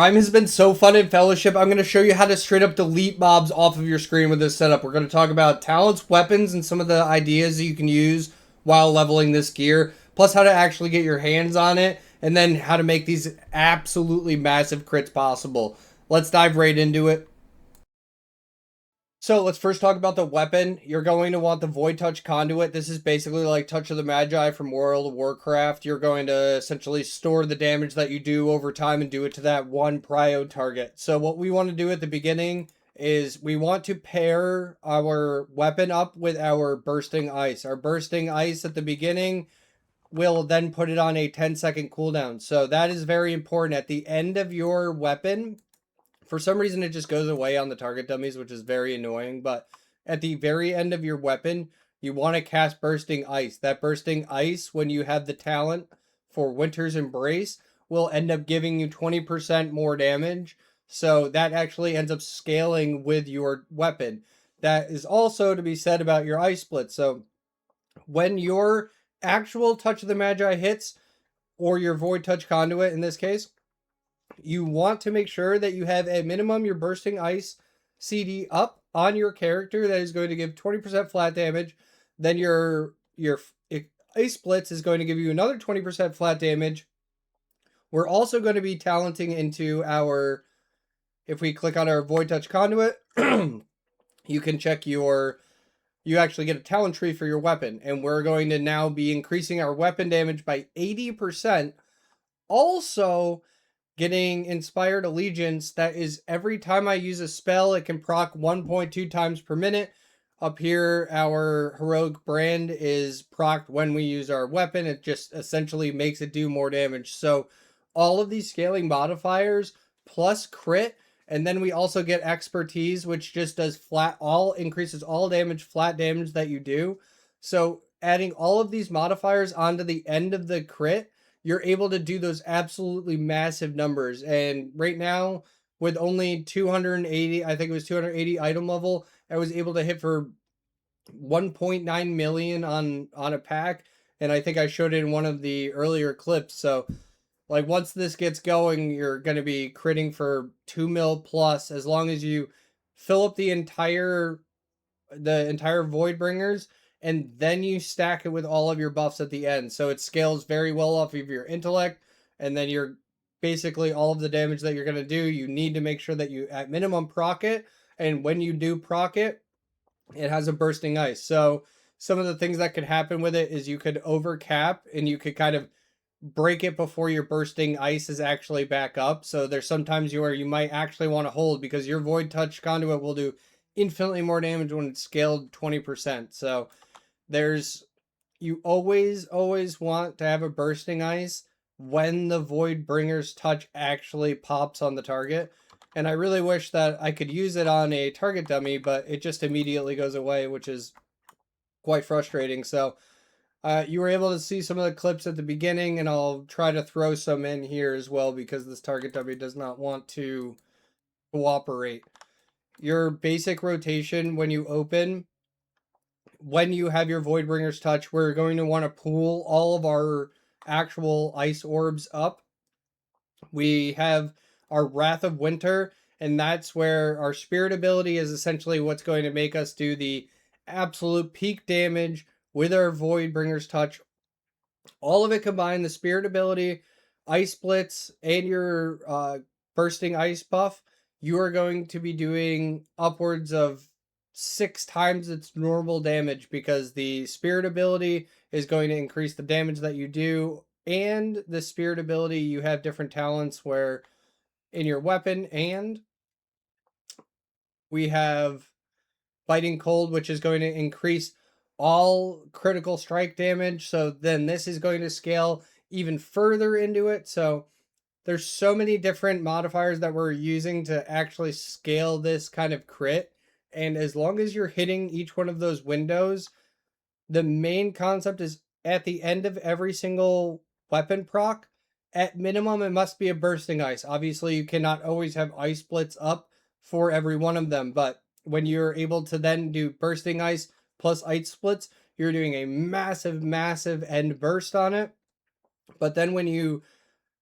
Rime has been so fun in Fellowship. I'm going to show you how to straight up delete mobs off of your screen with this setup. We're going to talk about talents, weapons, and some of the ideas that you can use while leveling this gear, plus how to actually get your hands on it, and then how to make these absolutely massive crits possible. Let's dive right into it. So let's first talk about the weapon. You're going to want the Void Touch Conduit. This is basically like Touch of the Magi from World of Warcraft. You're going to essentially store the damage that you do over time and do it to that one prio target. So what we want to do at the beginning is we want to pair our weapon up with our Bursting Ice. Our Bursting Ice at the beginning will then put it on a 10-second cooldown. So that is very important. At the end of your weapon, for some reason, it just goes away on the target dummies, which is very annoying. But at the very end of your weapon, you want to cast Bursting Ice. That Bursting Ice, when you have the talent for Winter's Embrace, will end up giving you 20% more damage. So that actually ends up scaling with your weapon. That is also to be said about your Ice Split. So when your actual Touch of the Magi hits, or your Void Touch Conduit in this case, you want to make sure that you have at minimum your Bursting Ice CD up on your character. That is going to give 20% flat damage. Then your Ice Splits is going to give you another 20% flat damage. We're also going to be talenting into our, if we click on our Void Touch Conduit, you can check you actually get a talent tree for your weapon. And we're going to now be increasing our weapon damage by 80%. Also, getting Inspired Allegiance, that is every time I use a spell, it can proc 1.2 times per minute. Up here, our Heroic Brand is procced when we use our weapon. It just essentially makes it do more damage. So all of these scaling modifiers plus crit, and then we also get Expertise, which just does increases all damage, flat damage that you do. So adding all of these modifiers onto the end of the crit, you're able to do those absolutely massive numbers. And right now, with only 280, I think it was 280 item level, I was able to hit for 1.9 million on a pack. And I think I showed it in one of the earlier clips. So like once this gets going, you're going to be critting for 2 mil plus, as long as you fill up the entire Void Bringers, and then you stack it with all of your buffs at the end. So it scales very well off of your intellect, and then you're basically all of the damage that you're going to do, you need to make sure that you at minimum proc it, and when you do proc it, it has a Bursting Ice. So some of the things that could happen with it is you could overcap, and you could kind of break it before your Bursting Ice is actually back up. So there's sometimes where you might actually want to hold, because your Void Touch Conduit will do infinitely more damage when it's scaled 20%. So you always want to have a Bursting Ice when the Void Bringer's touch actually pops on the target. And I really wish that I could use it on a target dummy, but it just immediately goes away, which is quite frustrating. So you were able to see some of the clips at the beginning, and I'll try to throw some in here as well, because this target dummy does not want to cooperate. Your basic rotation when you open, when you have your Voidbringer's touch, we're going to want to pool all of our actual ice orbs up. We have our Wrath of Winter, and that's where our Spirit ability is essentially what's going to make us do the absolute peak damage with our Voidbringer's touch. All of it combined, the Spirit ability, Ice Splits, and your Bursting Ice buff, you are going to be doing upwards of 6 times its normal damage, because the Spirit ability is going to increase the damage that you do, and the Spirit ability, you have different talents where in your weapon, and we have Biting Cold, which is going to increase all critical strike damage. So then this is going to scale even further into it. So there's so many different modifiers that we're using to actually scale this kind of crit. And as long as you're hitting each one of those windows, the main concept is at the end of every single weapon proc, at minimum, it must be a Bursting Ice. Obviously, you cannot always have Ice Splits up for every one of them, but when you're able to then do Bursting Ice plus Ice Splits, you're doing a massive end burst on it. But then when you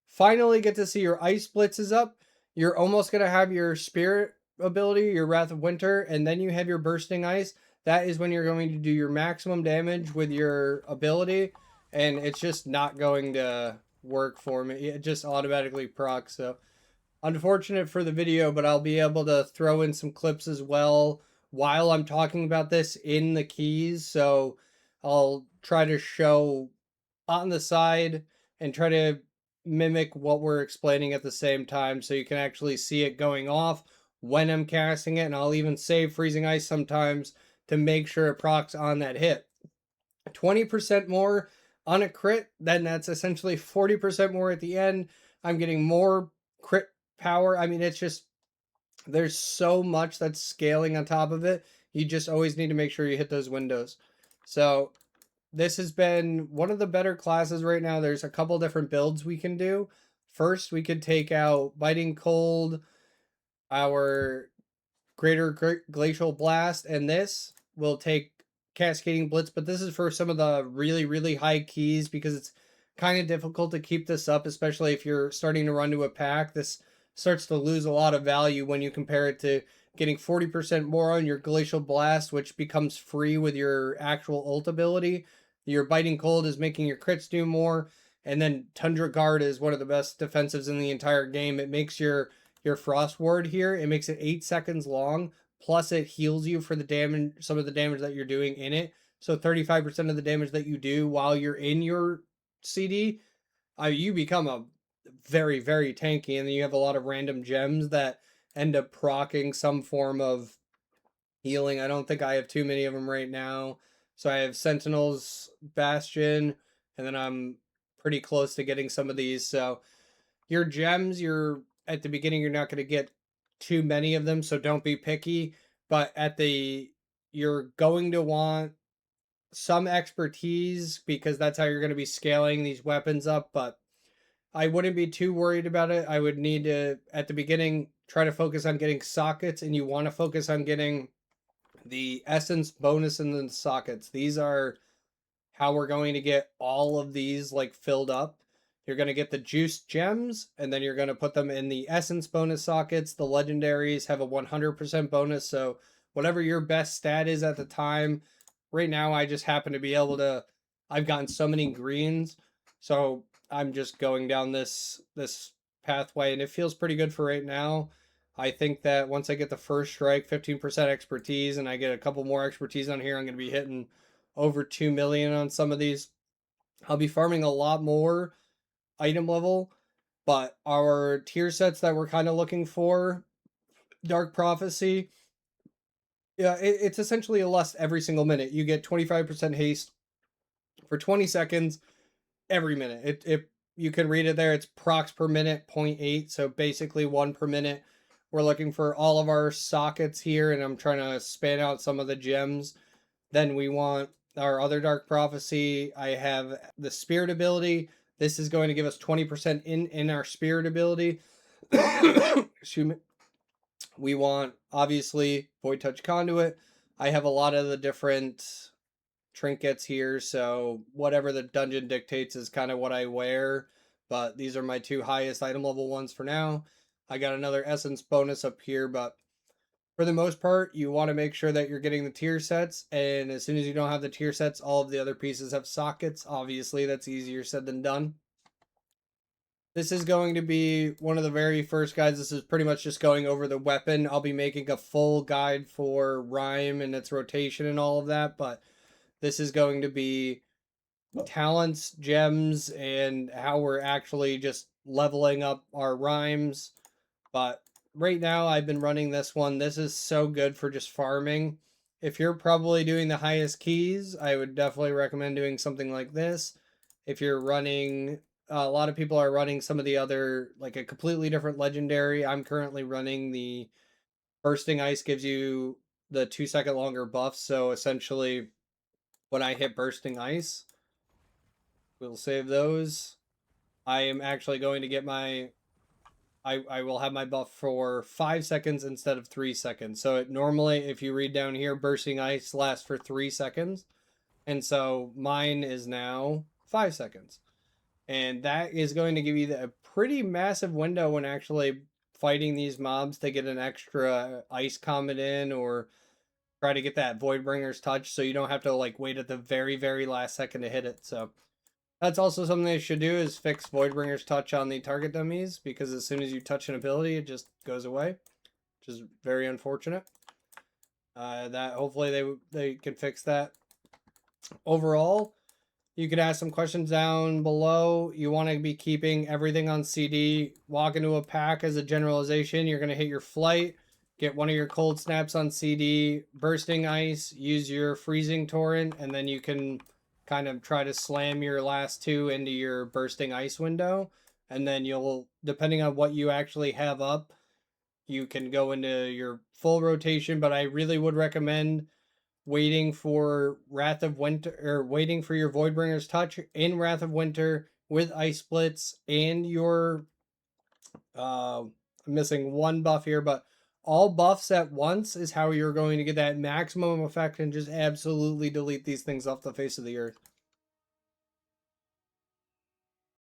finally get to see your Ice Splits is up, you're almost going to have your spirit ability, your Wrath of Winter, and then you have your Bursting Ice. That is when you're going to do your maximum damage with your ability, and it's just not going to work for me. It just automatically procs. So unfortunate for the video, but I'll be able to throw in some clips as well while I'm talking about this in the keys. So I'll try to show on the side and try to mimic what we're explaining at the same time so you can actually see it going off when I'm casting it. And I'll even save Freezing Ice sometimes to make sure it procs on that hit. 20% more on a crit, then that's essentially 40% more at the end. I'm getting more crit power. I mean, it's just, there's so much that's scaling on top of it. You just always need to make sure you hit those windows. So this has been one of the better classes right now. There's a couple different builds we can do. First, we could take out Biting Cold, our Greater Glacial Blast, and this will take Cascading Blitz, but this is for some of the really, really high keys because it's kind of difficult to keep this up, especially if you're starting to run to a pack. This starts to lose a lot of value when you compare it to getting 40% more on your Glacial Blast, which becomes free with your actual ult ability. Your Biting Cold is making your crits do more, and then Tundra Guard is one of the best defensives in the entire game. It makes your Frost Ward here, it makes it 8 seconds long, plus it heals you for the damage, some of the damage that you're doing in it. So 35% of the damage that you do while you're in your CD, you become a very, very tanky, and then you have a lot of random gems that end up proccing some form of healing. I don't think I have too many of them right now. So I have Sentinel's Bastion, and then I'm pretty close to getting some of these. So your gems, you're at the beginning, you're not going to get too many of them, so don't be picky. But you're going to want some expertise because that's how you're going to be scaling these weapons up. But I wouldn't be too worried about it. I would need to, at the beginning, try to focus on getting sockets, and you want to focus on getting the essence bonus in the sockets. These are how we're going to get all of these like filled up. You're going to get the juiced gems, and then you're going to put them in the essence bonus sockets. The legendaries have a 100% bonus, so whatever your best stat is at the time. Right now, I just happen to be able to. I've gotten so many greens, so I'm just going down this pathway, and it feels pretty good for right now. I think that once I get the first strike, 15% expertise, and I get a couple more expertise on here, I'm going to be hitting over 2 million on some of these. I'll be farming a lot more item level, but our tier sets that we're kind of looking for, Dark Prophecy, yeah, it's essentially a lust every single minute. You get 25% haste for 20 seconds every minute. It you can read it there. It's procs per minute 0.8, so basically 1 per minute. We're looking for all of our sockets here, and I'm trying to span out some of the gems. Then we want our other Dark Prophecy. I have the Spirit ability. This is going to give us 20% in our Spirit ability. Excuse me. We want, obviously, Void Touch Conduit. I have a lot of the different trinkets here, so whatever the dungeon dictates is kind of what I wear. But these are my two highest item level ones for now. I got another Essence bonus up here, but for the most part, you want to make sure that you're getting the tier sets, and as soon as you don't have the tier sets, all of the other pieces have sockets. Obviously, that's easier said than done. This is going to be one of the very first guides. This is pretty much just going over the weapon. I'll be making a full guide for RIME and its rotation and all of that, but this is going to be talents, gems, and how we're actually just leveling up our rhymes. But right now, I've been running this one. This is so good for just farming. If you're probably doing the highest keys, I would definitely recommend doing something like this. If you're running, a lot of people are running some of the other, like a completely different legendary. I'm currently running the Bursting Ice, gives you the 2 second longer buff. So essentially, when I hit Bursting Ice, we'll save those. I am actually going to get my I will have my buff for 5 seconds instead of 3 seconds. So it normally, if you read down here, Bursting Ice lasts for 3 seconds. And so mine is now 5 seconds. And that is going to give you a pretty massive window when actually fighting these mobs to get an extra ice comet in, or try to get that Voidbringer's touch so you don't have to like wait at the very, very last second to hit it. So that's also something they should do, is fix Voidbringer's touch on the target dummies, because as soon as you touch an ability, it just goes away, which is very unfortunate. That hopefully they can fix that. Overall, you could ask some questions down below. You want to be keeping everything on CD. Walk into a pack as a generalization. You're going to hit your flight, get one of your cold snaps on CD, bursting ice, use your freezing torrent, and then you can kind of try to slam your last two into your bursting ice window. And then you'll, depending on what you actually have up, you can go into your full rotation. But I really would recommend waiting for Wrath of Winter, or waiting for your Voidbringer's touch in Wrath of Winter with Ice Splits and your I'm missing one buff here, but all buffs at once is how you're going to get that maximum effect and just absolutely delete these things off the face of the earth.